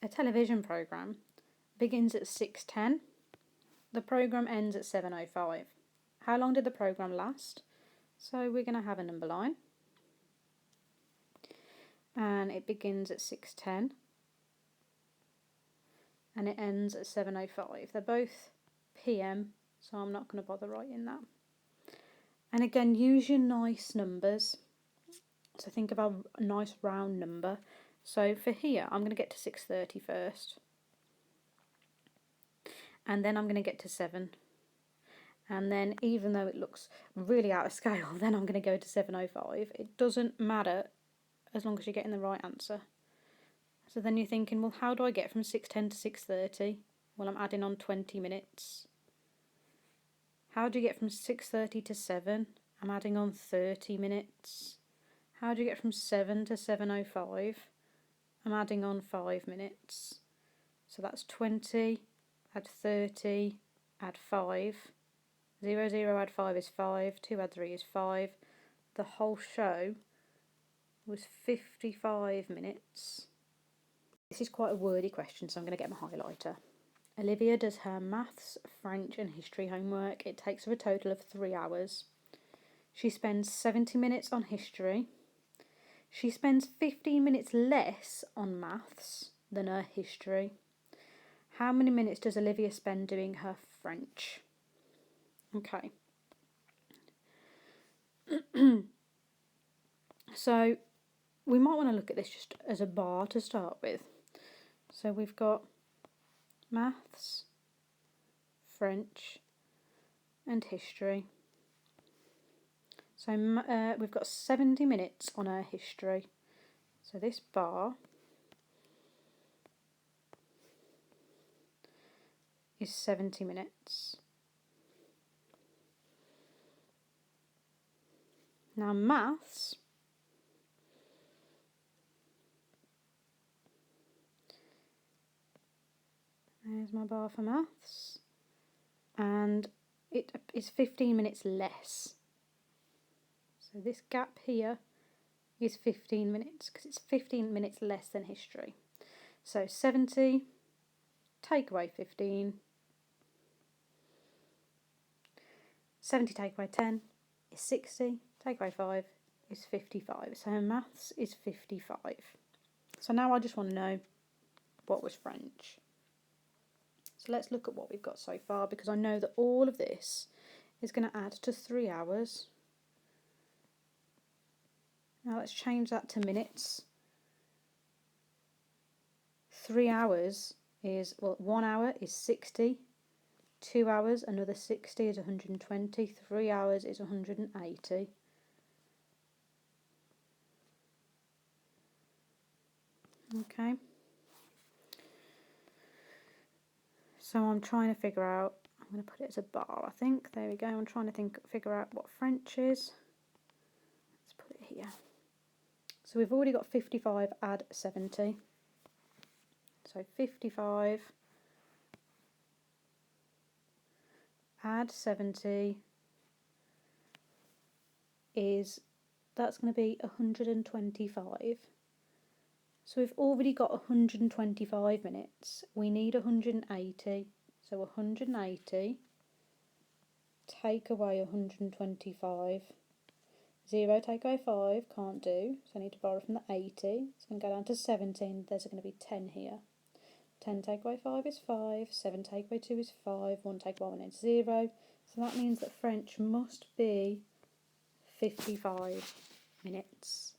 A television programme begins at 6:10. The programme ends at 7:05. How long did the programme last? So we're going to have a number line. And it begins at 6:10. And it ends at 7:05. They're both PM, so I'm not going to bother writing that. And again, use your nice numbers. So think of a nice round number. So for here, I'm going to get to 6:30 first. And then I'm going to get to 7. And then even though it looks really out of scale, then I'm going to go to 7:05. It doesn't matter as long as you're getting the right answer. So then you're thinking, well, how do I get from 6:10 to 6:30? Well, I'm adding on 20 minutes. How do you get from 6:30 to 7? I'm adding on 30 minutes. How do you get from 7 to 7:05? I'm adding on 5 minutes. So that's 20, add 30, add 5. 0, 0, add 5 is 5. 2 add 3 is 5. The whole show was 55 minutes. This is quite a wordy question, so I'm going to get my highlighter. Olivia does her maths, French and history homework. It takes her a total of 3 hours. She spends 70 minutes on history. She spends 15 minutes less on maths than her history. How many minutes does Olivia spend doing her French? Okay. So we might want to look at this just as a bar to start with. So we've got maths, French and history. So we've got 70 minutes on our history. So this bar is 70 minutes. Now maths, there's my bar for maths, and it is 15 minutes less. So this gap here is 15 minutes because it's 15 minutes less than history. So 70, take away 15. 70 take away 10 is 60, take away 5 is 55. So maths is 55. So now I just want to know what was French. So let's look at what we've got so far, because I know that all of this is going to add to 3 hours. Now let's change that to minutes. 3 hours is, well, 1 hour is 60. 2 hours, another 60 is 120. 3 hours is 180. Okay. So I'm trying to figure out, I'm going to put it as a bar, I think. There we go. I'm trying to figure out what French is. Let's put it here. So we've already got 55, add 70. So 55, add 70 that's going to be 125. So we've already got 125 minutes. We need 180. So 180, take away 125. 0 take away 5, can't do. So I need to borrow from the 80. It's going to go down to 17. There's going to be 10 here. 10 take away 5 is 5. 7 take away 2 is 5. 1 take away 1 is 0. So that means that French must be 55 minutes.